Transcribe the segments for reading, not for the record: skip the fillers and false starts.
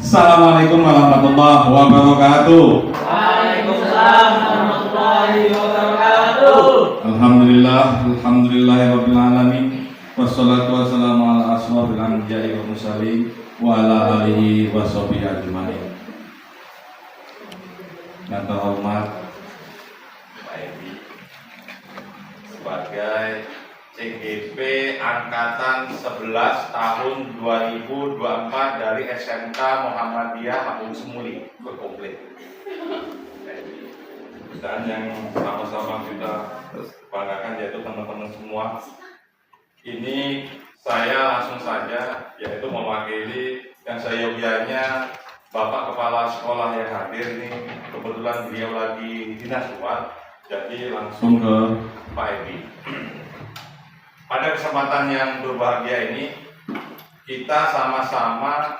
Assalamualaikum warahmatullahi wabarakatuh. Waalaikumsalam warahmatullahi wabarakatuh. Alhamdulillahirabbil alamin. Wassalatu wassalamu ala asrofil anbiya'i wal mursalin wa ala alihi washabihi ajmain. Yang terhormat Pak Edi sebagai CGP Angkatan 11 tahun 2024 dari SMK Muhammadiyah Agung Semuli berkomplit. Dan yang sama-sama kita banggakan yaitu teman-teman semua. Ini saya langsung saja yaitu mewakili yang seyogianya Bapak Kepala Sekolah yang hadir ini, kebetulan beliau lagi dinas luar, jadi langsung ke Pak Edi. Pada kesempatan yang berbahagia ini kita sama-sama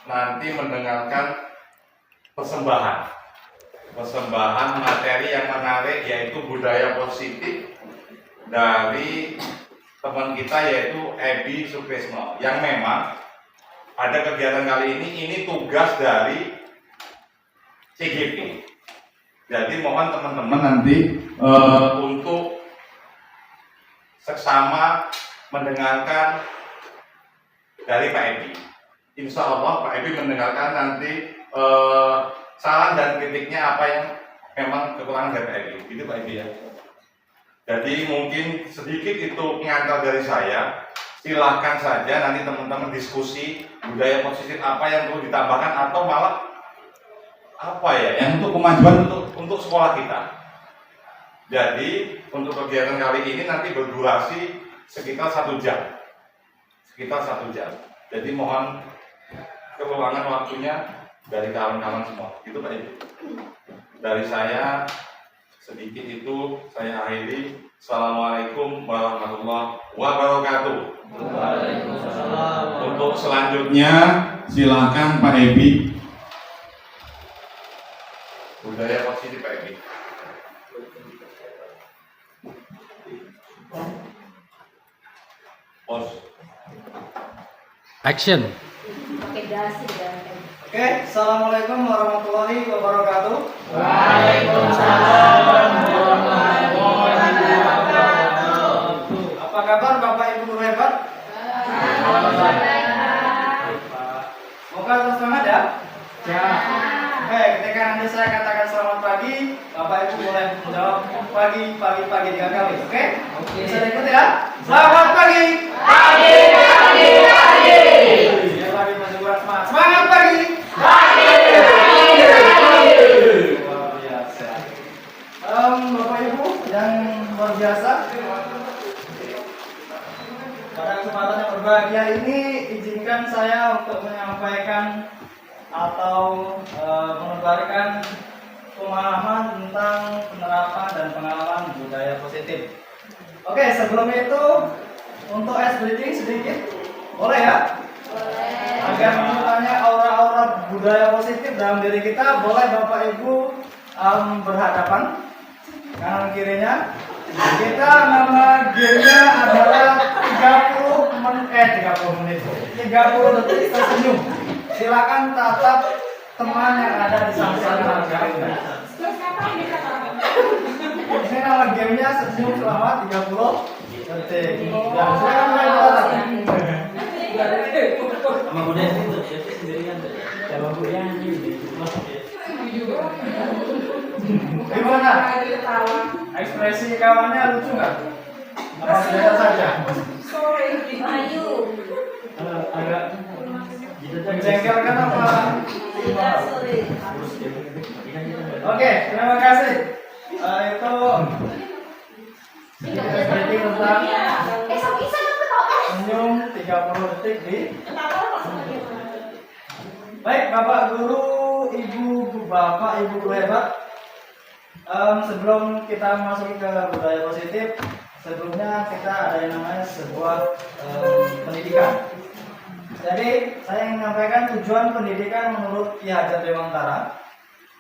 nanti mendengarkan persembahan materi yang menarik yaitu budaya positif dari teman kita yaitu Ebi Sukresno yang memang pada kegiatan kali ini tugas dari CGP. Jadi mohon teman-teman nanti untuk seksama mendengarkan dari Pak Ebi. Insya Allah Pak Ebi mendengarkan nanti saran dan kritiknya apa yang memang kekurangan dari Pak Ebi. Gitu Pak Ebi ya. Jadi mungkin sedikit itu pengantar dari saya. Silahkan saja nanti teman-teman diskusi budaya positif apa yang perlu ditambahkan atau malah apa ya yang untuk kemajuan untuk sekolah kita. Jadi untuk kegiatan kali ini nanti berdurasi sekitar 1 jam. Jadi mohon kekurangan waktunya dari kawan-kawan semua. Itu Pak Ibu. Dari saya sedikit itu saya akhiri. Assalamualaikum warahmatullahi wabarakatuh. Waalaikumsalam. Untuk selanjutnya silakan Pak Ebi. Budaya positif Pak Ebi. Pos. Action. Oke, assalamualaikum warahmatullahi wabarakatuh. Waalaikumsalam warahmatullahi wabarakatuh. Apa kabar Bapak Ibu guru hebat? Semoga terus semangat ya. Oke, ketika nanti saya katakan selamat pagi, Bapak Ibu boleh menjawab pagi dengan kami. Oke? Bisa diikuti ya? Selamat pagi. Pagi. Ya, pagi masih kurang semangat. Semangat pagi. Luar biasa. Bapak Ibu yang luar biasa. Pada kesempatan yang berbahagia ini, izinkan saya untuk menyampaikan atau menebarkan pemahaman tentang penerapan dan pengalaman budaya positif. Oke, sebelum itu untuk ice breaking sedikit, boleh ya? Boleh. Agar menurutnya aura-aura budaya positif dalam diri kita, boleh Bapak Ibu berhadapan kanan kirinya. Kita nama gamenya adalah 30 detik tersenyum. Silakan tatap teman yang ada di samping kanan kiri. Ini nama gamenya senyum selama 30 detik. Ya, silakan mulai tatap. Sama budaya itu sendirian sama budaya Gimana? Ekspresi kawannya lucu nggak? Apa biasa saja? Agak menjengkelkan apa? Oke, terima kasih. Itu ekspresi tentang senyum 30 detik di. Baik, Bapak Guru, Ibu Guru hebat. Sebelum kita masuk ke budaya positif, sebelumnya kita ada yang namanya sebuah pendidikan. Jadi saya ingin menyampaikan tujuan pendidikan menurut Ki Hajar Dewantara.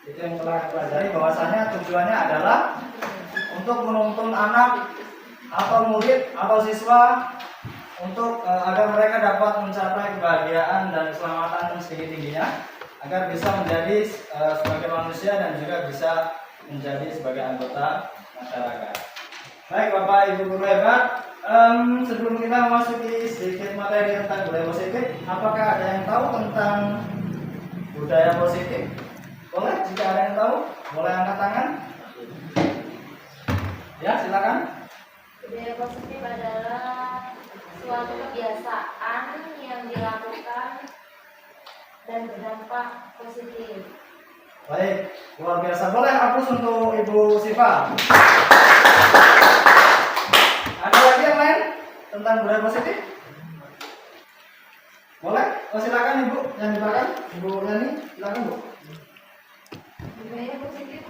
Itu yang telah dipelajari bahwasanya tujuannya adalah untuk menuntun anak atau murid atau siswa untuk agar mereka dapat mencapai kebahagiaan dan keselamatan yang setinggi-tingginya, agar bisa menjadi sebagai manusia dan juga bisa menjadi sebagai anggota masyarakat. Baik Bapak Ibu guru hebat, sebelum kita memasuki sedikit materi tentang budaya positif, apakah ada yang tahu tentang budaya positif? Boleh, jika ada yang tahu, boleh angkat tangan. Ya, silakan. Budaya positif adalah suatu kebiasaan yang dilakukan dan berdampak positif. Baik, luar biasa. Boleh hapus untuk Ibu Siva. Ada lagi yang lain tentang budaya positif? Boleh? Oh, silakan Ibu yang di belakang. Ibu Yani, silakan Bu. Budaya positif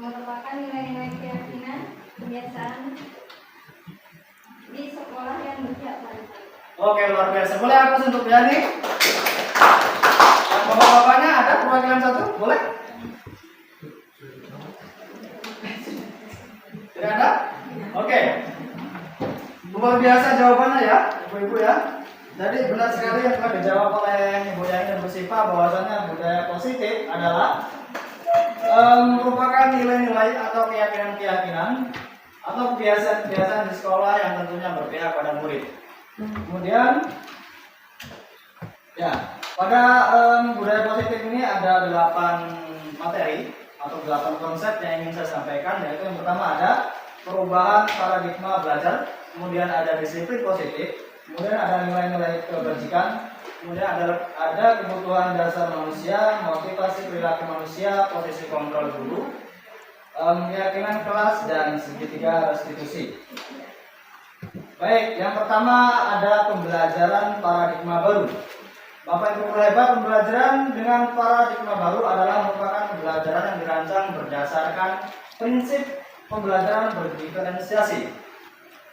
merupakan nilai-nilai keyakinan, kebiasaan di sekolah yang berpihak pada. Oke, luar biasa. Boleh hapus untuk Yani. Yang bapak-bapaknya ada perwakilan satu? Boleh? Tidak ada? Oke. Luar biasa jawabannya ya, Ibu-ibu ya. Jadi benar sekali yang telah dijawab oleh Ibu Yani dan Bu Siva bahwasanya budaya positif adalah merupakan nilai-nilai atau keyakinan-keyakinan atau kebiasaan-kebiasaan di sekolah yang tentunya berpihak pada murid. Kemudian ya, pada budaya positif ini ada 8 materi atau 8 konsep yang ingin saya sampaikan, yaitu yang pertama ada perubahan paradigma belajar, kemudian ada disiplin positif, kemudian ada nilai-nilai kebajikan, kemudian ada kebutuhan dasar manusia, motivasi perilaku manusia, posisi kontrol guru, keyakinan kelas, dan segitiga restitusi. Baik, yang pertama ada pembelajaran paradigma baru. Bapak Ibu guru hebat, pembelajaran dengan paradigma baru adalah merupakan pembelajaran yang dirancang berdasarkan prinsip pembelajaran berdiferensiasi.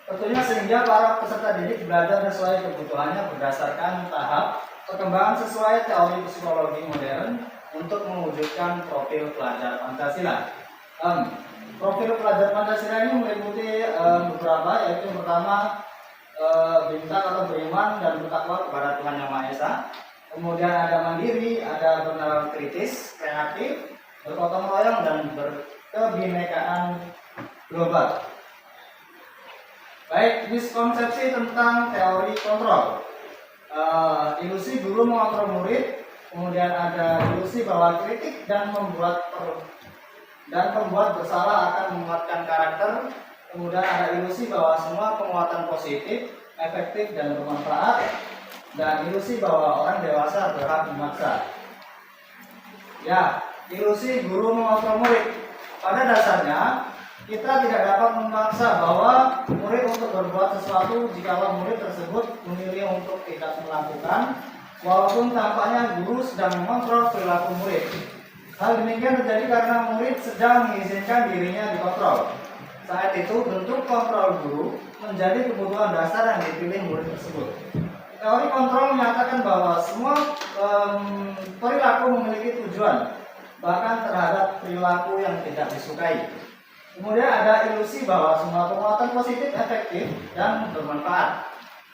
Tentunya sehingga para peserta didik belajar sesuai kebutuhannya berdasarkan tahap perkembangan sesuai teori psikologi modern untuk mewujudkan profil pelajar Pancasila. Profil pelajar Pancasila ini meliputi beberapa, yaitu yang pertama bintang atau beriman dan bertakwa kepada Tuhan Yang Maha Esa. Kemudian ada mandiri, ada bernalar kritis, kreatif, bergotong royong, dan berkebinekaan global. Baik, miskonsepsi tentang teori kontrol. Ilusi guru mengontrol murid, kemudian ada ilusi bahwa kritik dan pembuat bersalah akan menguatkan karakter, kemudian ada ilusi bahwa semua penguatan positif, efektif, dan bermanfaat, dan ilusi bahwa orang dewasa berhak memaksa. Ya, ilusi guru mengontrol murid. Pada dasarnya, kita tidak dapat memaksa bahwa murid untuk berbuat sesuatu jikalau murid tersebut memilih untuk tidak melakukan, walaupun tampaknya guru sedang mengontrol perilaku murid. Hal demikian terjadi karena murid sedang mengizinkan dirinya dikontrol. Saat itu bentuk kontrol guru menjadi kebutuhan dasar yang dipilih murid tersebut. Teori kontrol menyatakan bahwa semua perilaku memiliki tujuan, bahkan terhadap perilaku yang tidak disukai. Kemudian ada ilusi bahwa semua penguatan positif efektif dan bermanfaat.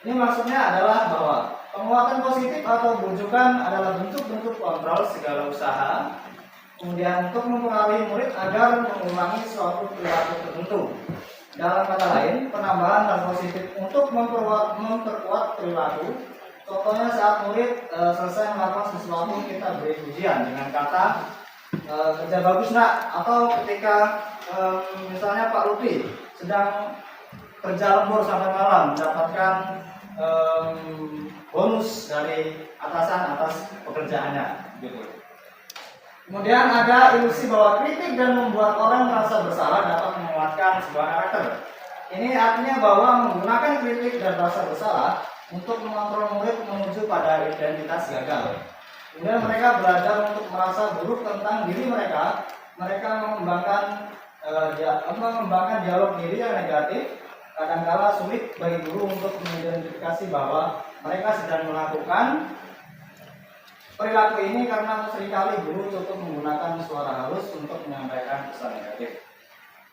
Ini maksudnya adalah bahwa penguatan positif atau bujukan adalah bentuk-bentuk kontrol segala usaha, kemudian untuk mempengaruhi murid agar mengulangi suatu perilaku tertentu. Dalam kata lain, penambahan hal positif untuk memperkuat perilaku. Contohnya saat murid selesai melakukan sesuatu, kita beri pujian dengan kata kerja bagus nak, atau ketika misalnya Pak Lutfi sedang kerja lembur sampai malam mendapatkan bonus dari atasan atas pekerjaannya gitu. Kemudian ada ilusi bahwa kritik dan membuat orang merasa bersalah dapat menguatkan sebuah karakter. Ini artinya bahwa menggunakan kritik dan rasa bersalah untuk mengontrol murid menuju pada identitas gagal. Kemudian mereka belajar untuk merasa buruk tentang diri mereka. Mereka mengembangkan dialog diri yang negatif. Kadangkala sulit bagi guru untuk mengidentifikasi bahwa mereka sedang melakukan perilaku ini karena seringkali guru cukup menggunakan suara halus untuk menyampaikan pesan negatif.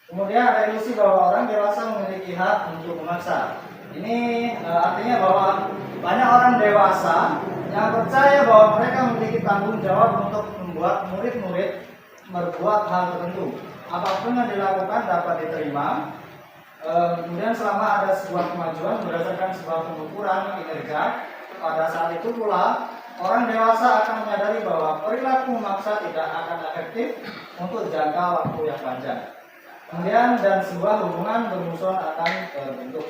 Kemudian ada ilusi bahwa orang dewasa memiliki hak untuk memaksa. Ini artinya bahwa banyak orang dewasa yang percaya bahwa mereka memiliki tanggung jawab untuk membuat murid-murid berbuat hal tertentu. Apapun yang dilakukan dapat diterima. Kemudian selama ada sebuah kemajuan berdasarkan sebuah pengukuran kinerja, pada saat itu pula orang dewasa akan menyadari bahwa perilaku memaksa tidak akan efektif untuk jangka waktu yang panjang. Kemudian dan sebuah hubungan bermusuhan akan terbentuk.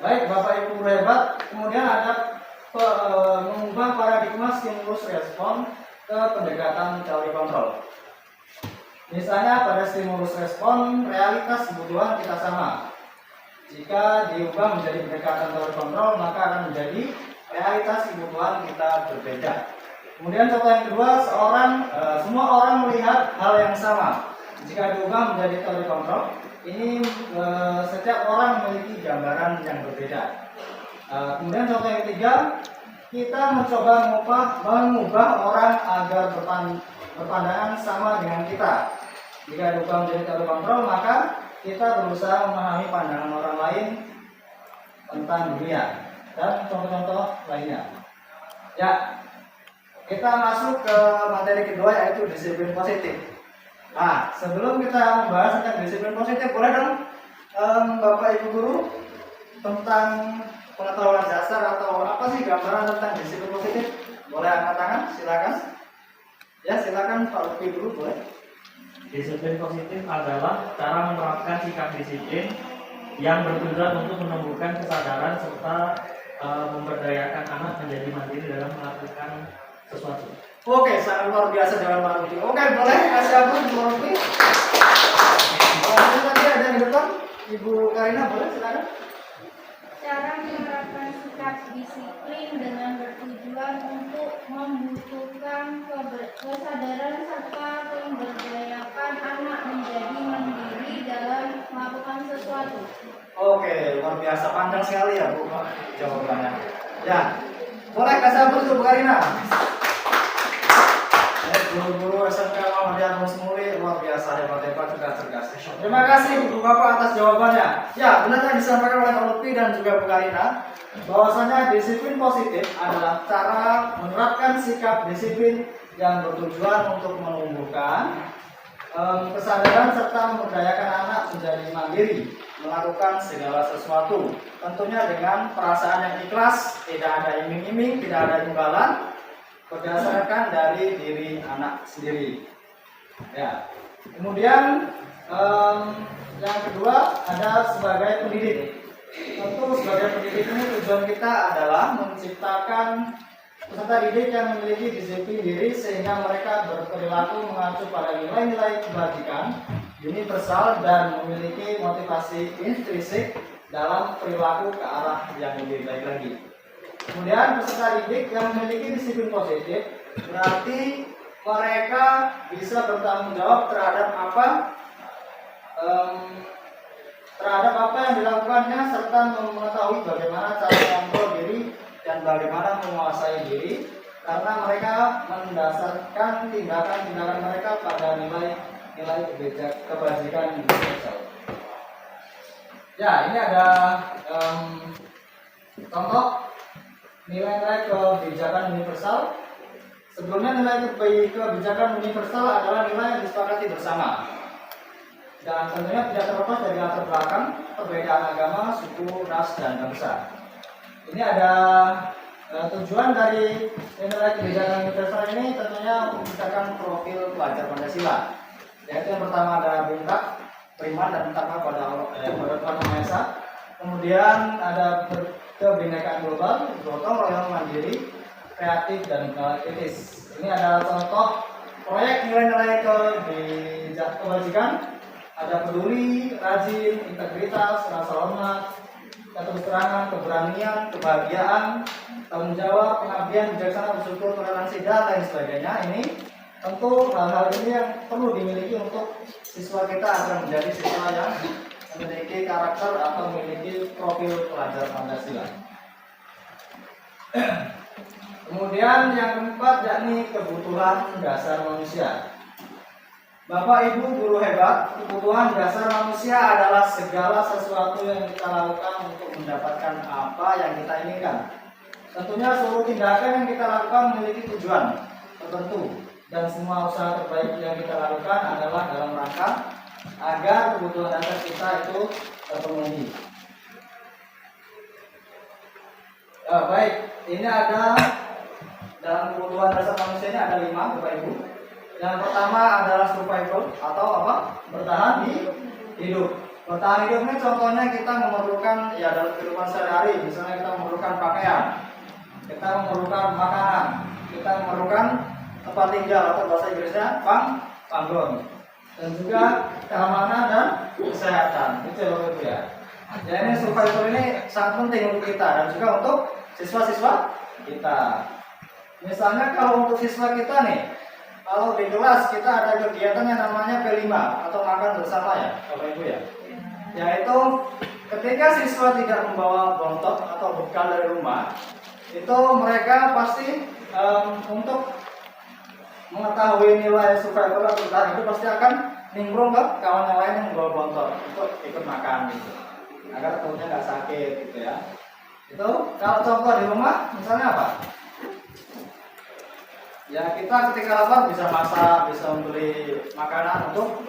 Baik, Bapak Ibu hebat. Kemudian ada mengubah paradigma stimulus respon ke pendekatan teori kontrol. Misalnya pada stimulus respon, realitas kebutuhan kita sama. Jika diubah menjadi pendekatan teori kontrol, maka akan menjadi realitas kebutuhan kita berbeda. Kemudian contoh yang kedua, semua orang melihat hal yang sama. Jika diubah menjadi teori kontrol, ini setiap orang memiliki gambaran yang berbeda. Kemudian contoh yang ketiga, kita mencoba mengubah orang agar berpandangan sama dengan kita. Jika diubah menjadi teori kontrol, maka kita berusaha memahami pandangan orang lain tentang dunia dan contoh-contoh lainnya. Ya, kita masuk ke materi kedua, yaitu disiplin positif. Nah, sebelum kita membahas tentang disiplin positif, boleh dong Bapak Ibu Guru tentang pengetahuan dasar atau apa sih gambaran tentang disiplin positif? Boleh angkat tangan, silakan. Ya, silakan Pak Lutfi dulu, boleh. Disiplin positif adalah cara menerapkan sikap disiplin yang bertujuan untuk menumbuhkan kesadaran serta memberdayakan anak menjadi mandiri dalam melakukan sesuatu. Oke, sangat luar biasa dengan Pak Lutfi. Oke, boleh kasih aku Pak Lutfi. Tadi ada yang di depan, Ibu Karina, boleh silakan. Cara menerapkan sikap disiplin dengan bertujuan untuk membutuhkan kesadaran serta memberdayakan anak menjadi mandiri dalam melakukan sesuatu. Oke, luar biasa, panjang sekali ya Bu jawabannya. Ya, boleh kasih aku Bu Karina. Guru-guru SMK Muhammadiyah Musmuli luar biasa, hebat-hebat, juga cerdas. Terima kasih Ibu Bapak atas jawabannya. Ya, benar yang disampaikan oleh Pak Lutfi dan juga Bu Karina, bahwasanya disiplin positif adalah cara menerapkan sikap disiplin yang bertujuan untuk menumbuhkan kesadaran serta memberdayakan anak menjadi mandiri melakukan segala sesuatu, tentunya dengan perasaan yang ikhlas, tidak ada iming-iming, tidak ada imbalan, berdasarkan dari diri anak sendiri. Ya. Kemudian yang kedua ada sebagai pendidik. Tentu sebagai pendidik ini tujuan kita adalah menciptakan peserta didik yang memiliki disiplin diri sehingga mereka berperilaku mengacu pada nilai-nilai kebajikan universal dan memiliki motivasi intrinsik dalam perilaku ke arah yang lebih baik lagi. Kemudian peserta didik yang memiliki disiplin positif berarti mereka bisa bertanggung jawab terhadap apa yang dilakukannya serta mengetahui bagaimana cara mengontrol diri dan bagaimana menguasai diri karena mereka mendasarkan tindakan-tindakan mereka pada nilai kebajikan universal. Ya, ini ada contoh nilai-nilai kebijakan universal. Sebelumnya nilai kebijakan universal adalah nilai yang disepakati bersama dan tentunya tidak terlepas dari latar belakang, perbedaan agama, suku, ras, dan bangsa. Ini ada tujuan dari nilai kebijakan universal ini tentunya menciptakan profil pelajar Pancasila, yaitu yang pertama ada bintang, beriman dan takwa pada Tuhan Maha Esa. Kemudian ada kebinekaan global, gotong royong, mandiri, kreatif, dan kritis. Ini adalah contoh proyek nilai-nilai kebajikan. Ada peduli, rajin, integritas, rasa hormat, keterusterangan, keberanian, kebahagiaan, tanggung jawab, pengabdian, bijaksana, bersyukur, toleransi, dan lain sebagainya. Ini tentu hal-hal ini yang perlu dimiliki untuk siswa kita agar menjadi siswa yang memiliki karakter atau memiliki profil pelajar Pancasila. Kemudian yang keempat yakni kebutuhan dasar manusia. Bapak Ibu guru hebat, kebutuhan dasar manusia adalah segala sesuatu yang kita lakukan untuk mendapatkan apa yang kita inginkan. Tentunya seluruh tindakan yang kita lakukan memiliki tujuan tertentu dan semua usaha terbaik yang kita lakukan adalah dalam rangka agar kebutuhan dasar kita itu terpenuhi. Baik, ini ada dalam kebutuhan dasar manusia ini ada 5, Bapak Ibu. Yang pertama adalah survival atau apa? Bertahan hidup. Bertahan hidup ini contohnya kita memerlukan ya dalam kehidupan sehari-hari, misalnya kita memerlukan pakaian, kita memerlukan makanan, kita memerlukan tempat tinggal atau bahasa Inggrisnya panggon, dan juga keamanan dan kesehatan. Itu ya Bapak Ibu ya. Ya ini survival ini sangat penting untuk kita dan juga untuk siswa-siswa kita. Misalnya kalau untuk siswa kita nih, kalau di kelas kita ada kegiatan yang namanya P5 atau makan bersama ya, Bapak Ibu ya. Yaitu ketika siswa tidak membawa bontot atau bekal dari rumah, itu mereka pasti untuk mengetahui nilai survival atau bertahan itu pasti akan nimbrung ke kawan yang lain yang membawa bontot untuk ikut makan gitu, agar perutnya nggak sakit gitu ya. Itu kalau contoh di rumah misalnya apa? Ya kita ketika lapar bisa masak, bisa membeli makanan untuk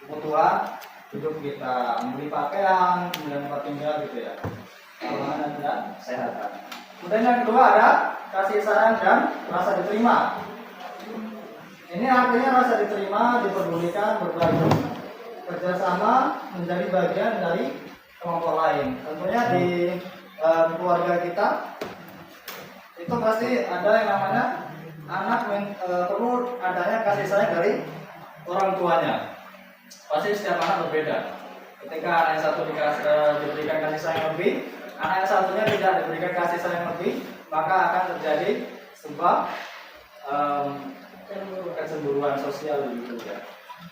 kebutuhan hidup kita, membeli pakaian, kemudian tempat tinggal gitu ya, keamanan dan kesehatan. Kemudian yang kedua ada kasih sayang dan rasa diterima. Ini artinya rasa diterima, dipedulikan, berbagi, kerjasama menjadi bagian dari kelompok lain. Tentunya di keluarga kita itu pasti ada yang namanya anak perlu adanya kasih sayang dari orang tuanya. Pasti setiap anak berbeda. Ketika anak yang satu diberikan kasih sayang lebih, anak yang satunya tidak diberikan kasih sayang lebih, maka akan terjadi sebuah kecemburuan sosial gitu ya.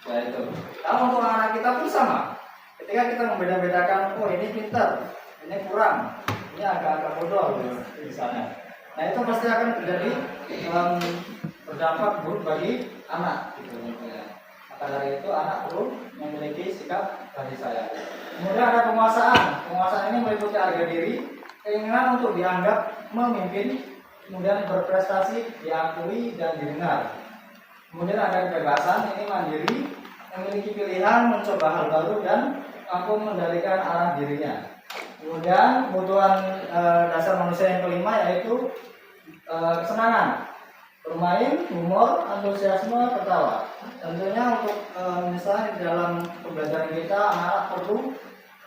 Ya itu. Kalau untuk anak kita pun sama. Ketika kita membeda-bedakan, oh ini pintar, ini kurang, ini agak-agak bodoh gitu, misalnya. Nah itu pasti akan terjadi berdampak buruk bagi anak gitu. Maka dari itu anak perlu memiliki sikap kasih sayang. Kemudian ada penguasaan. Penguasaan ini meliputi harga diri, keinginan untuk dianggap memimpin, kemudian berprestasi, diakui dan didengar. Kemudian ada kebebasan, ini mandiri, memiliki pilihan, mencoba hal baru dan mampu mengendalikan arah dirinya. Kemudian kebutuhan dasar manusia yang kelima yaitu kesenangan, bermain, humor, antusiasme, ketawa. Tentunya untuk misalnya di dalam pembelajaran kita anak-anak perlu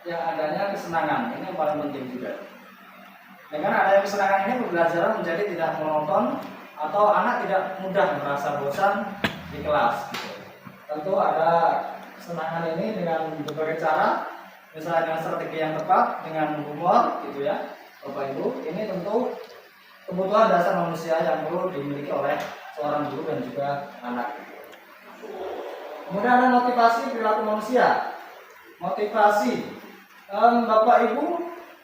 yang adanya kesenangan. Ini yang paling penting juga. Dengan adanya kesenangan ini pembelajaran menjadi tidak monoton atau anak tidak mudah merasa bosan di kelas. Tentu ada kesenangan ini dengan berbagai cara, misalnya dengan strategi yang tepat, dengan humor gitu ya Bapak Ibu. Ini tentu kebutuhan dasar manusia yang perlu dimiliki oleh seorang guru dan juga anak. Kemudian ada motivasi perilaku manusia. Motivasi, Bapak Ibu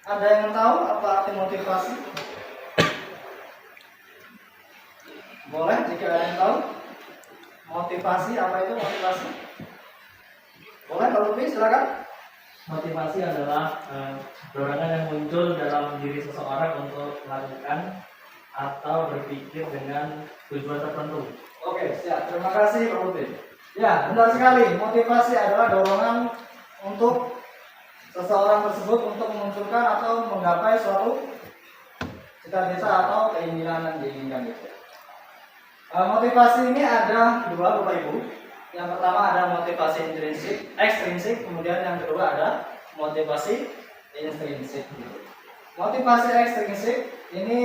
ada yang tahu apa arti motivasi? Boleh jika ada yang tahu motivasi, apa itu motivasi? Boleh kalau lebih silakan. Motivasi adalah dorongan yang muncul dalam diri seseorang untuk melakukan atau berpikir dengan tujuan tertentu. Oke, siap. Terima kasih Pak Putri. Ya, benar sekali. Motivasi adalah dorongan untuk seseorang tersebut untuk memunculkan atau menggapai suatu cita-cita atau keinginan yang diinginkan itu. Motivasi ini ada dua Bapak Ibu. Yang pertama ada motivasi intrinsik, ekstrinsik, kemudian yang kedua ada motivasi intrinsik. Motivasi ekstrinsik ini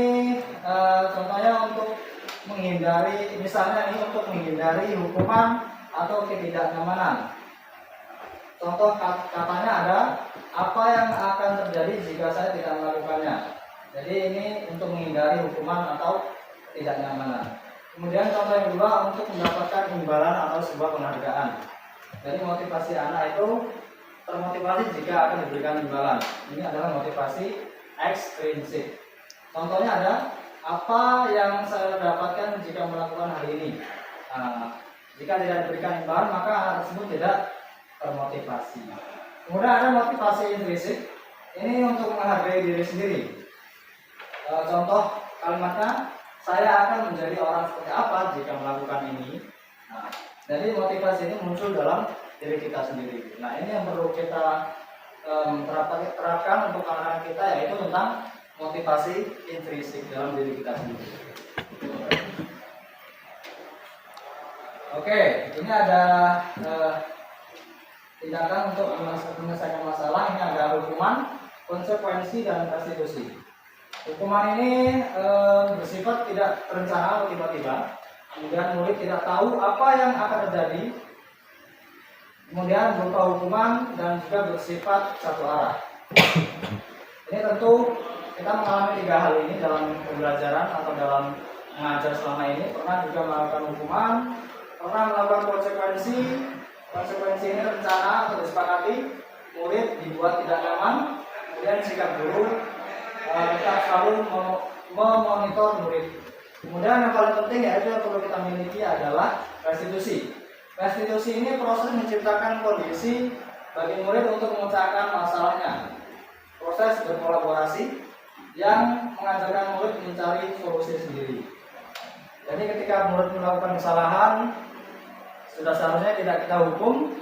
contohnya untuk menghindari, misalnya ini untuk menghindari hukuman atau ketidaknyamanan. Contoh katanya ada apa yang akan terjadi jika saya tidak melakukannya. Jadi ini untuk menghindari hukuman atau ketidaknyamanan. Kemudian contoh yang kedua untuk mendapatkan imbalan atau sebuah penghargaan. Jadi motivasi anak itu termotivasi jika akan diberikan imbalan. Ini adalah motivasi ekstrinsik. Contohnya ada apa yang saya dapatkan jika melakukan hal ini. Nah, Jika tidak diberikan imbalan, maka anak tersebut tidak termotivasi. Kemudian ada motivasi intrinsik. Ini untuk menghargai diri sendiri. Contoh kalimatnya, saya akan menjadi orang seperti apa jika melakukan ini. Nah, jadi motivasi ini muncul dalam diri kita sendiri. Nah, ini yang perlu kita terapkan untuk anak-anak kita, yaitu tentang motivasi intrinsik dalam diri kita sendiri. Oke, ini ada tindakan untuk menyelesaikan masalah. Ini ada hukuman, konsekuensi, dan restitusi. Hukuman ini bersifat tidak terencana atau tiba-tiba. Kemudian murid tidak tahu apa yang akan terjadi. Kemudian berupa hukuman dan juga bersifat satu arah. Ini tentu kita mengalami 3 hal ini dalam pembelajaran atau dalam mengajar selama ini. Pernah juga melakukan hukuman, pernah melakukan konsekuensi. Konsekuensi ini rencana atau disepakati, murid dibuat tidak nyaman. Kemudian sikap guru, kita selalu memonitor murid. Kemudian yang paling penting yaitu yang perlu kita miliki adalah restitusi. Restitusi ini proses menciptakan kondisi bagi murid untuk memecahkan masalahnya. Proses berkolaborasi yang mengajarkan murid mencari solusi sendiri. Jadi ketika murid melakukan kesalahan, sudah seharusnya tidak kita hukum,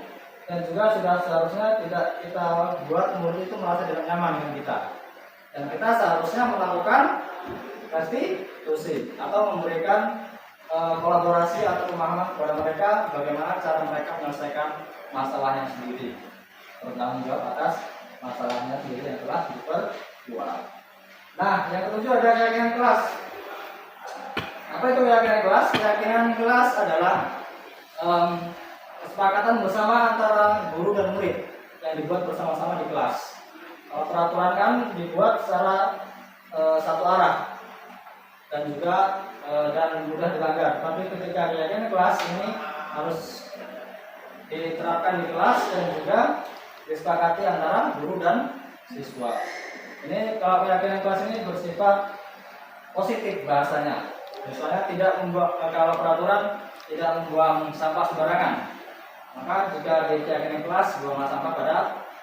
dan juga sudah seharusnya tidak kita buat murid itu merasa tidak nyaman dengan kita. Dan kita seharusnya melakukan restitusi atau memberikan kolaborasi atau pemahaman kepada mereka bagaimana cara mereka menyelesaikan masalahnya sendiri, bertanggung jawab atas masalahnya sendiri yang telah diperbuat. Nah, yang ketujuh ada keyakinan kelas. Apa itu keyakinan kelas? Keyakinan kelas adalah kesepakatan bersama antara guru dan murid yang dibuat bersama-sama di kelas. Peraturan kan dibuat secara satu arah dan juga dan mudah dilanggar. Tapi ketika keyakinan kelas ini harus diterapkan di kelas dan juga disepakati antara guru dan siswa. Ini kalau keyakinan kelas ini bersifat positif bahasanya. Misalnya tidak membuat, kalau peraturan tidak membuang sampah sembarangan, maka jika di keyakinan kelas buanglah sampah pada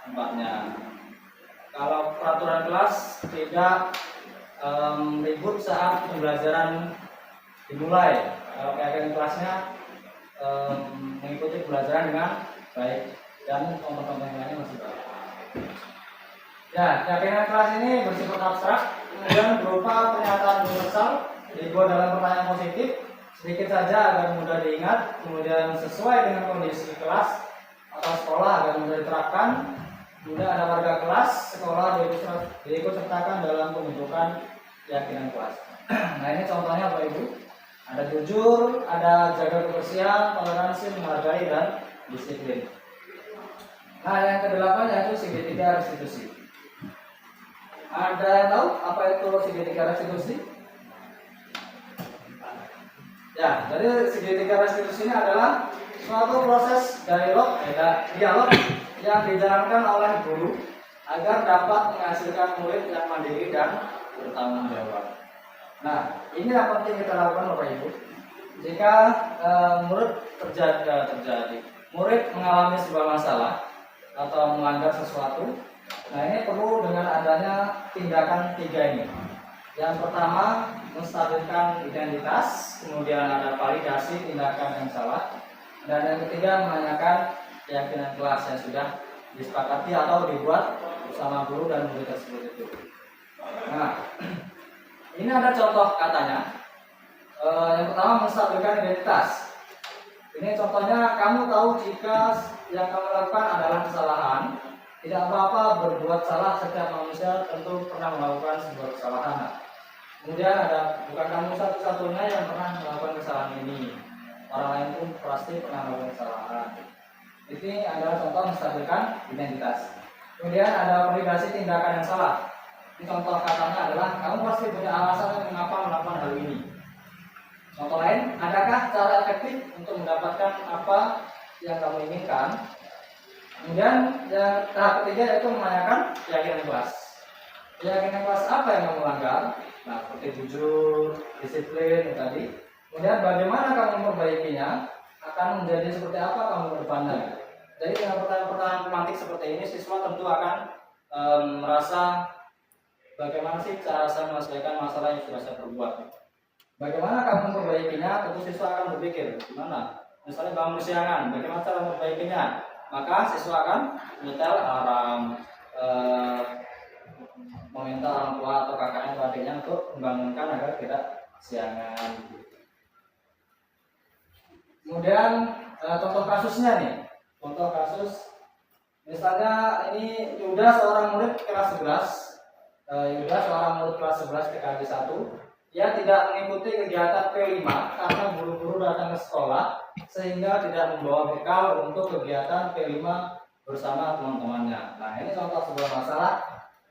tempatnya. Kalau peraturan kelas tidak ribut saat pembelajaran dimulai, kalau keyakinan kelasnya mengikuti pembelajaran dengan baik dan komponen lainnya masih baik. Ya, keyakinan kelas ini bersifat abstrak, kemudian berupa pernyataan universal dibuat dalam pertanyaan positif, sedikit saja agar mudah diingat, kemudian sesuai dengan kondisi kelas atau sekolah agar mudah diterapkan. Kemudian ada warga kelas, sekolah diikut sertakan dalam pembentukan keyakinan kelas. Nah, ini contohnya Bapak Ibu. Ada jujur, ada jaga kebersihan, toleransi, menghargai, dan disiplin. Nah, yang kedelapan yaitu segitiga restitusi. Ada yang tahu apa itu segitiga restitusi? Ya, jadi segitiga restitusi ini adalah suatu proses dialog yang dijalankan oleh guru agar dapat menghasilkan murid yang mandiri dan bertanggung jawab. Nah, ini yang penting kita lakukan Bapak Ibu. Jika murid mengalami sebuah masalah atau melanggar sesuatu, nah ini perlu dengan adanya tindakan 3 ini. Yang pertama, menstabilkan identitas, kemudian ada validasi tindakan yang salah, dan yang ketiga menanyakan keyakinan kelas yang sudah disepakati atau dibuat bersama guru dan murid tersebut itu. Nah, ini ada contoh katanya. Yang pertama, menstabilkan identitas. Ini contohnya, kamu tahu jika yang kamu lakukan adalah kesalahan. Tidak apa-apa berbuat salah, setiap manusia tentu pernah melakukan sebuah kesalahan. Kemudian ada, bukan kamu satu-satunya yang pernah melakukan kesalahan ini. Orang lain pun pasti pernah melakukan kesalahan. Ini adalah contoh menstabilkan identitas. Kemudian ada validasi tindakan yang salah. Ini contoh katanya adalah, kamu pasti punya alasan mengapa melakukan hal ini. Contoh lain, adakah cara efektif untuk mendapatkan apa yang kamu inginkan? Kemudian yang tahap ketiga yaitu menanyakan keyakinan kelas. Keyakinan kelas apa yang kamu langgar? Nah, seperti jujur, disiplin tadi. Kemudian bagaimana kamu memperbaikinya akan menjadi seperti apa kamu ke depannya. Jadi dengan pertanyaan-pertanyaan pemantik seperti ini, siswa tentu akan merasa bagaimana sih cara saya menyelesaikan masalah yang sudah saya perbuat. Bagaimana kamu memperbaikinya, tentu siswa akan berpikir gimana. Misalnya bangun kesiangan, bagaimana cara memperbaikinya, maka siswa akan menyetel alarm, meminta orang tua atau kakaknya atau adiknya untuk membangunkan agar tidak kesiangan. Kemudian contoh kasusnya nih, contoh kasus misalnya ini Yuda seorang murid kelas 11, Yuda seorang murid kelas 11 TKJ 1, dia tidak mengikuti kegiatan P5 karena buru-buru datang ke sekolah sehingga tidak membawa bekal untuk kegiatan P5 bersama teman-temannya. Nah, ini contoh sebuah masalah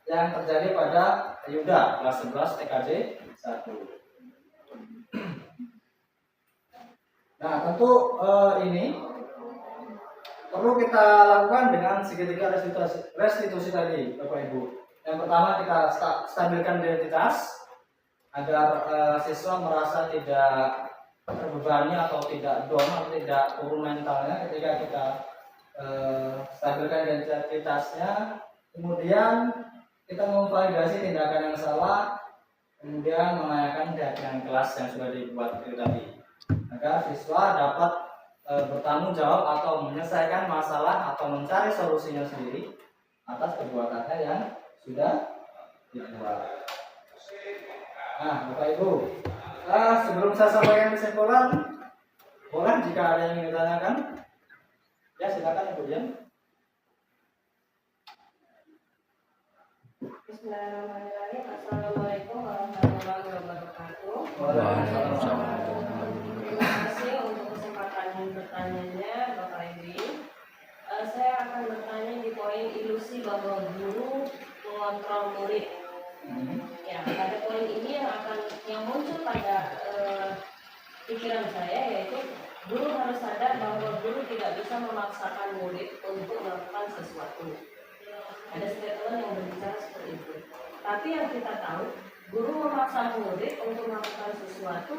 yang terjadi pada Yuda kelas 11 TKJ 1. Nah, tentu ini perlu kita lakukan dengan segitiga restitusi tadi, Bapak Ibu. Yang pertama, kita stabilkan identitas agar siswa merasa tidak terbebani atau tidak down atau tidak turun mentalnya ketika kita stabilkan identitasnya. Kemudian kita memvalidasi tindakan yang salah, kemudian menanyakan keyakinan kelas yang sudah dibuat itu tadi, agar siswa dapat bertanggung jawab atau menyelesaikan masalah atau mencari solusinya sendiri atas perbuatannya yang sudah dibuat. Nah, Bapak Ibu, sebelum saya sampaikan kesimpulan, boleh jika ada yang ingin ditanyakan, ya silakan Ibu Dian. Bismillahirrahmanirrahim. Assalamualaikum warahmatullahi wabarakatuh. Waalaikumsalam. Terima kasih untuk kesempatan bertanyanya Bapak Ibu. Saya akan bertanya di poin ilusi bahwa guru mengontrol murid. Ya, pada poin ini yang muncul pada pikiran saya yaitu guru harus sadar bahwa guru tidak bisa memaksakan murid untuk melakukan sesuatu. Ada statement yang berbicara seperti itu. Tapi yang kita tahu, guru memaksa murid untuk melakukan sesuatu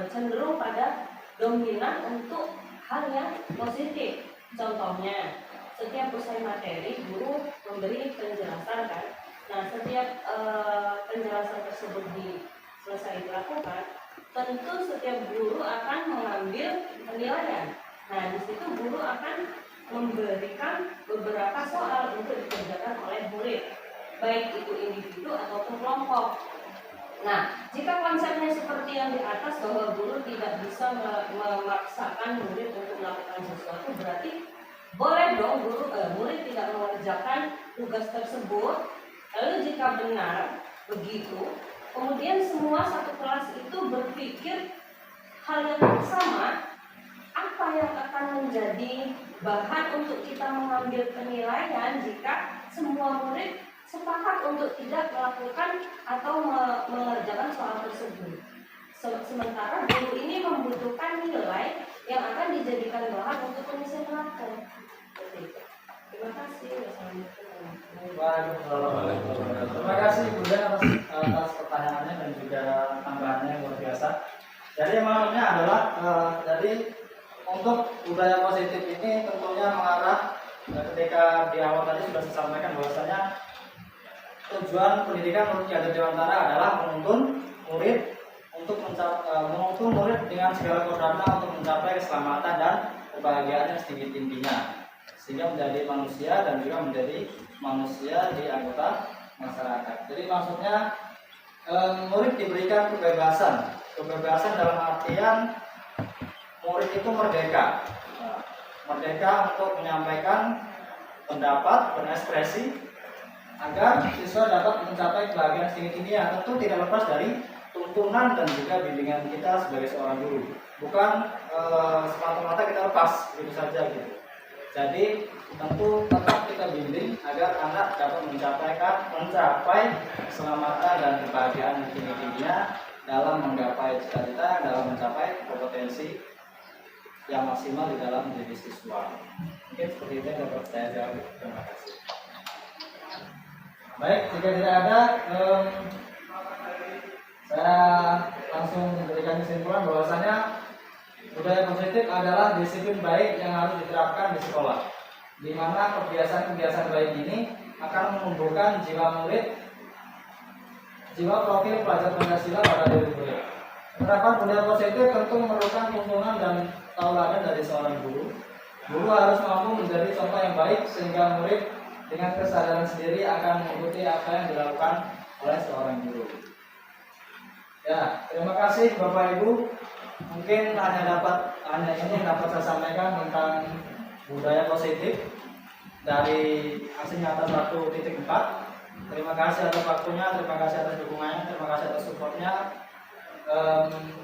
cenderung pada dominan untuk hal yang positif. Contohnya, setiap usai materi guru memberi penjelasan kan. Nah, setiap penjelasan tersebut selesai dilakukan, tentu setiap guru akan mengambil penilaian. Nah, di situ guru akan memberikan beberapa soal untuk dikerjakan oleh murid, baik itu individu ataupun kelompok. Nah, jika konsepnya seperti yang di atas bahwa guru tidak bisa memaksakan murid untuk melakukan sesuatu, berarti boleh dong murid tidak mengerjakan tugas tersebut. Lalu jika benar begitu, kemudian semua satu kelas itu berpikir hal yang sama, apa yang akan menjadi bahan untuk kita mengambil penilaian jika semua murid sepakat untuk tidak melakukan atau mengerjakan soal tersebut. Sementara guru ini membutuhkan nilai yang akan dijadikan bahan untuk pengisian rapor. Terima kasih. Waalaikumsalam. Terima kasih Bu Dian atas pertanyaannya dan juga tambahannya yang luar biasa. Jadi maksudnya adalah jadi untuk budaya positif ini tentunya mengarah ketika di awal tadi sudah saya sampaikan bahwasanya tujuan pendidikan menurut Ki Hajar Dewantara adalah menuntun murid menuntun murid dengan segala kodratnya untuk mencapai keselamatan dan kebahagiaan yang setinggi-tingginya sehingga menjadi manusia dan juga menjadi manusia di anggota masyarakat. Jadi maksudnya murid diberikan kebebasan dalam artian murid itu merdeka untuk menyampaikan pendapat, berekspresi agar siswa dapat mencapai kebahagiaan setinggi-tingginya. Tentu tidak lepas dari tuntunan dan juga bimbingan kita sebagai seorang guru. Bukan semata-mata kita lepas begitu saja gitu. Jadi tentu tetap kita bimbing agar anak dapat mencapai keselamatan dan kebahagiaan yang tinggi-tingginya dalam menggapai cita-cita, dalam mencapai kompetensi yang maksimal di dalam menjadi siswa. Mungkin seperti itu yang dapat saya jawab. Terima kasih. Baik, jika tidak ada, saya langsung memberikan kesimpulan bahwasanya Budaya positif adalah disiplin baik yang harus diterapkan di sekolah, di mana kebiasaan-kebiasaan baik ini akan menumbuhkan jiwa profil pelajar Pancasila pada diri murid. Penerapan budaya positif tentu memerlukan tuntunan dan tauladan dari seorang guru. Guru harus mampu menjadi contoh yang baik sehingga murid dengan kesadaran sendiri akan mengikuti apa yang dilakukan oleh seorang guru. Ya, terima kasih Bapak Ibu. Mungkin hanya ini yang dapat saya sampaikan tentang budaya positif dari aksi nyata 1.4. Terima kasih atas waktunya, terima kasih atas dukungannya, terima kasih atas supportnya.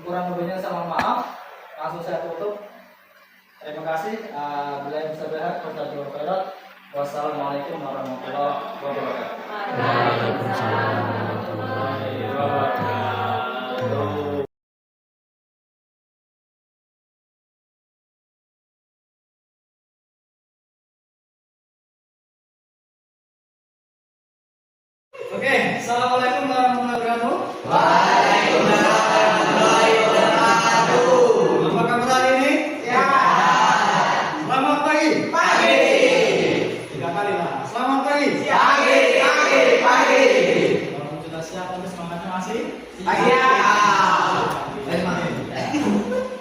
Kurang lebihnya saya mohon maaf. Langsung saya tutup. Terima kasih. Bila bisa berhak, wassalamualaikum warahmatullahi wabarakatuh. Waalaikumsalam warahmatullahi wabarakatuh. Oke, assalamualaikum warahmatullahi wabarakatuh. Apa kabar hari ini? Ya. Selamat pagi. Pagi. 3 kali lah. Selamat pagi. Pagi. Kalau sudah siap, tapi semangatnya masih? Pagi.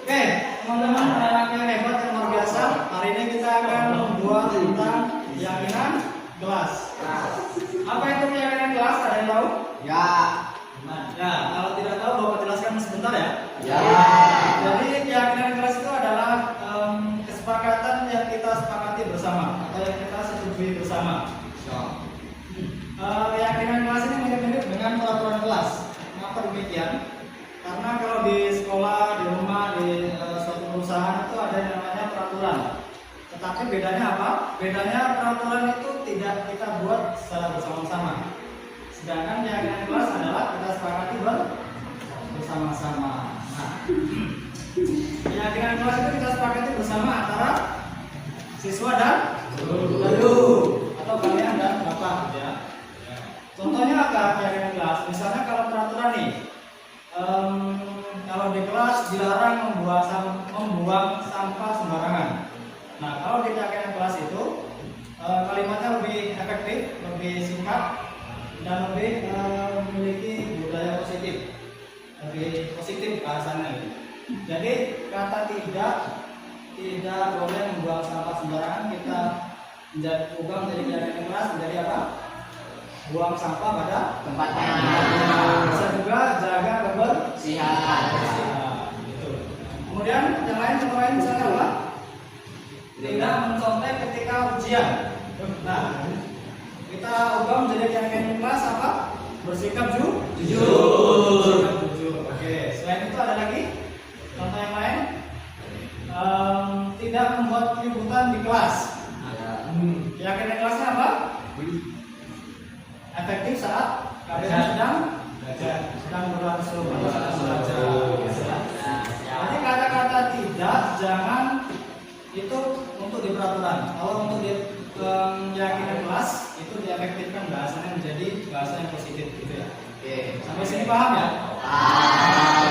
Oke, teman-teman, anak yang hebat yang luar biasa. Hari ini kita akan membuat tentang keyakinan kelas. Apa itu keyakinan kelas? Ada yang tahu? Ya. Ya, kalau tidak tahu Bapak jelaskan sebentar ya. Ya. Jadi keyakinan kelas itu adalah kesepakatan yang kita sepakati bersama atau yang kita setujui bersama. Keyakinan kelas ini mirip-mirip dengan peraturan kelas. Kenapa demikian? Karena kalau di sekolah, di rumah, di suatu perusahaan itu ada yang namanya peraturan. Tetapi bedanya apa? Bedanya peraturan itu tidak kita buat secara bersama-sama. Sedangkan keyakinan kelas adalah kita sepakati bersama-sama. Nah, keyakinan kelas itu kita sepakati bersama antara siswa dan guru atau kalian dan bapak, ya. Contohnya apa keyakinan kelas? Misalnya kalau peraturan nih, kalau di kelas dilarang membuang sampah sembarangan. Nah, kalau di keyakinan kelas itu kalimatnya lebih efektif, lebih singkat, dan lebih memiliki budaya positif, lebih positif bahasanya. Jadi kata tidak boleh membuang sampah sembarangan kita ubah menjadi keyakinan kelas menjadi apa? Buang sampah pada Tempatnya. Bisa juga jaga kebersihan. Gitu. Kemudian yang lain misalnya apa? Tidak mencontek ketika ujian. Nah, kita ubah menjadi keyakinan kelas apa? Bersikap jujur. Oke. Selain itu ada lagi contoh yang lain. Tidak membuat keributan di kelas. Keyakinan kelasnya apa? Efektif saat kalian sedang berlangsung belajar. Jadi kata-kata tidak jangan itu untuk di peraturan. Kalau untuk di keyakinan kelas itu diefektifkan bahasanya menjadi bahasa yang positif gitu ya. Oke, sampai sini paham ya?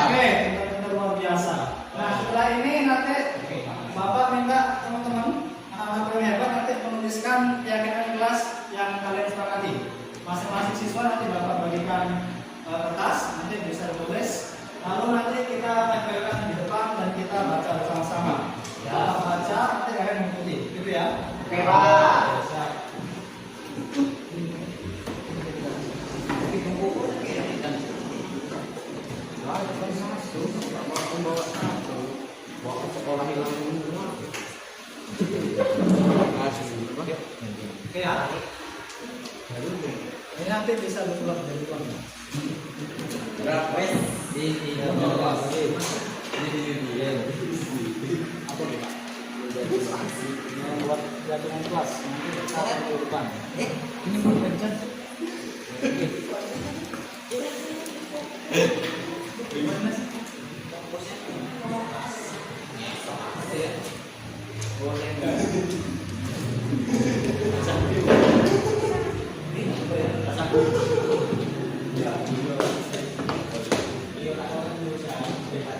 Oke, benar-benar luar biasa. Nah, setelah ini nanti Bapak minta teman-teman anak-anak yang hebat nanti menuliskan keyakinan kelas yang kalian sepakati. Masing-masing siswa nanti Bapak bagikan kertas, nanti bisa ditulis. Lalu nanti kita tempelkan di depan dan kita baca bersama-sama. Ya, baca nanti kalian mengikuti, gitu ya. Oke, Pak. Oke ya. Ini nanti bisa dibuat dari tuan. Apa nih Pak? Buat jaringan kelas nanti kita di depan. Ini mau pencet. Gimana sih? Boleh enggak?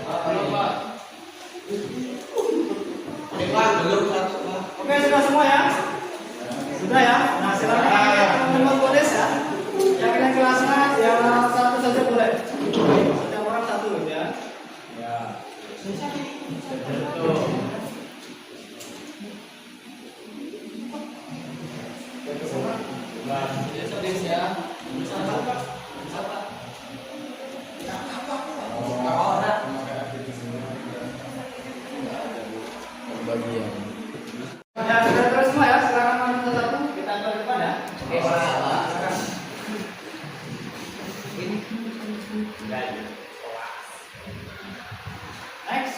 Halo Pak. Ya, sudah terus semua ya, silakan maju satu-satu, kita ke depan ya. Oke, next.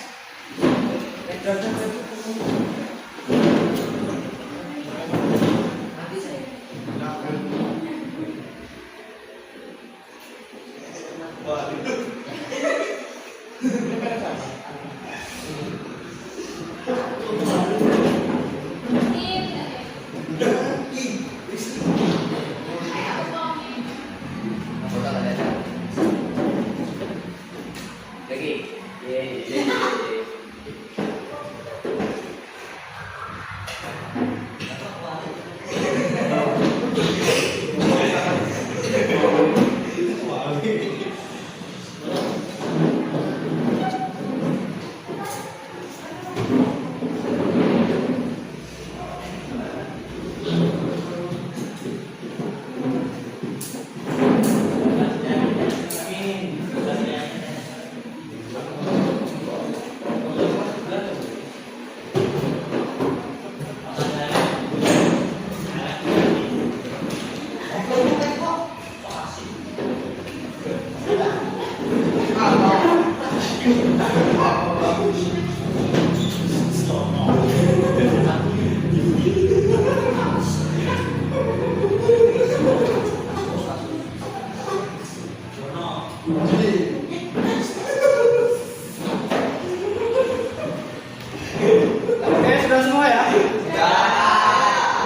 Oke, sudah semua ya?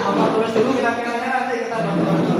Bapak tulis dulu kira-kiranya, nanti kita bantu.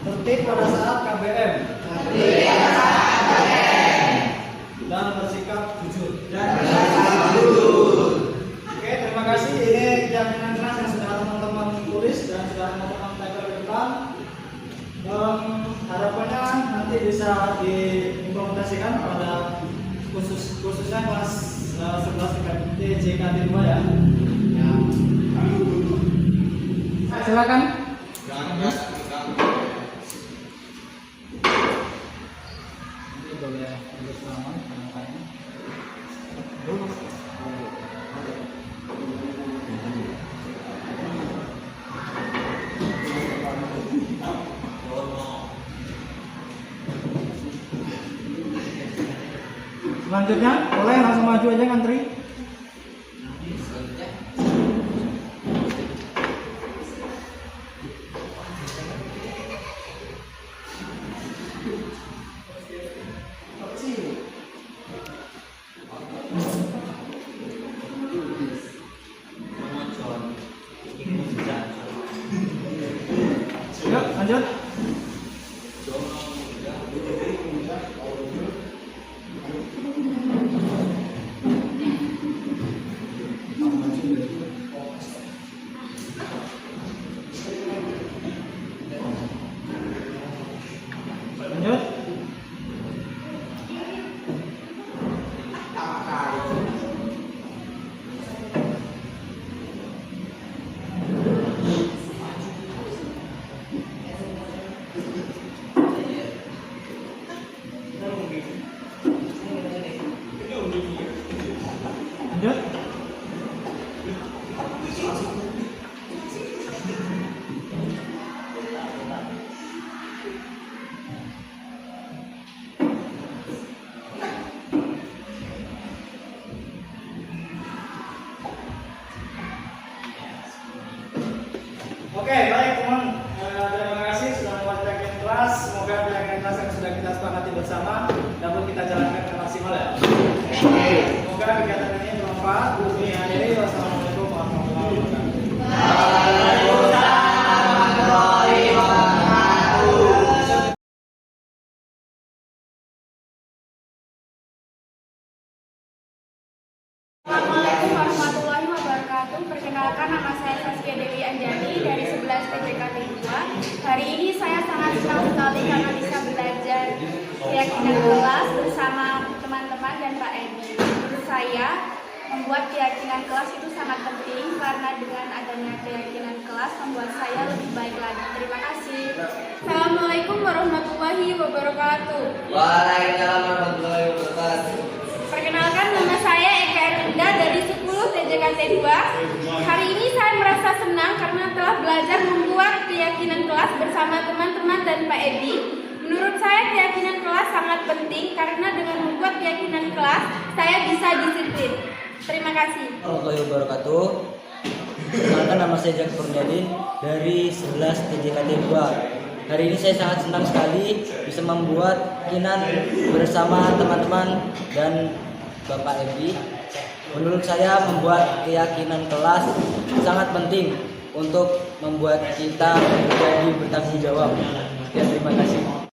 Tertib pada saat KBM. Dan bersikap jujur. Oke, terima kasih. Ini jaminan kelas yang sudah teman-teman tulis dan sudah teman-teman tempel di depan. Harapannya nanti bisa diimplementasikan pada khususnya kelas 11 JKT 2 ya. silakan. Ini boleh ambil selamat penangkapannya. Selanjutnya boleh langsung maju aja ngantri. Yuk, lanjut. Lanjut. Lanjut. Oke, baik teman. Terima kasih sudah membuat kegiatan kelas. Semoga kegiatan kelas yang sudah kita sepakati bersama dapat kita jalankan dengan maksimal ya. Semoga kegiatan ini bermanfaat. Kami akhiri. Wassalamualaikum warahmatullahi wabarakatuh. Assalamualaikum warahmatullahi wabarakatuh. Perkenalkan, nama saya Saskia Dewi Anjani dari 11 TJKT 2. Hari ini saya sangat senang sekali karena bisa belajar keyakinan kelas bersama teman-teman dan Pak Edi. Menurut saya, membuat keyakinan kelas itu sangat penting karena dengan adanya keyakinan kelas membuat saya lebih baik lagi. Terima kasih. Assalamualaikum warahmatullahi wabarakatuh. Waalaikumsalam warahmatullahi wabarakatuh. Perkenalkan, nama saya Eka Erlinda dari 10 TJKT 2. Hari ini saya merasa senang karena telah belajar membuat keyakinan kelas bersama teman-teman dan Pak Edi. Menurut saya keyakinan kelas sangat penting karena dengan membuat keyakinan kelas saya bisa disiplin. Terima kasih. Warahmatullahi wabarakatuh. Perkenalkan, nama saya Jack Kurniadin dari 11 TJKT 2. Hari ini saya sangat senang sekali bisa membuat keyakinan bersama teman-teman dan Bapak Edi. Menurut saya membuat keyakinan kelas sangat penting untuk membuat kita menjadi bertanggung jawab. Ya, terima kasih.